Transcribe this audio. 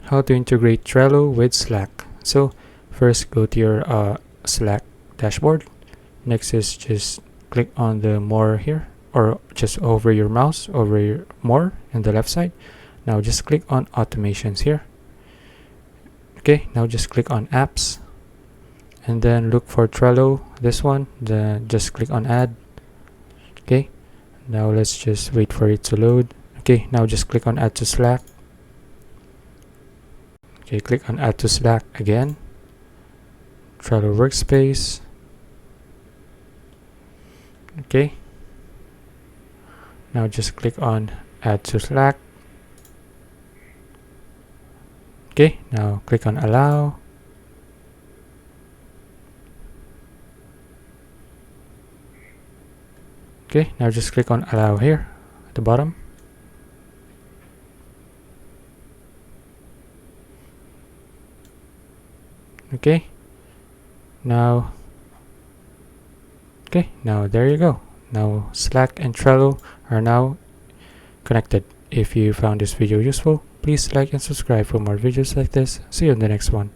how to integrate Trello with Slack. So first, go to your Slack dashboard. Next is just click on the more here, or just over your mouse over your more in the left side. Now just click on automations here. Okay, now just click on apps and then look for Trello, this one. Then just click on add. Okay, now let's just wait for it to load. Okay, now just click on add to Slack. Okay, click on add to Slack again. Trello workspace. Okay, now just click on add to Slack. Okay, now click on allow. Okay, now just click on allow here at the bottom. Okay, now there you go. Now Slack and Trello are now connected. If you found this video useful, please like and subscribe for more videos like this. See you in the next one.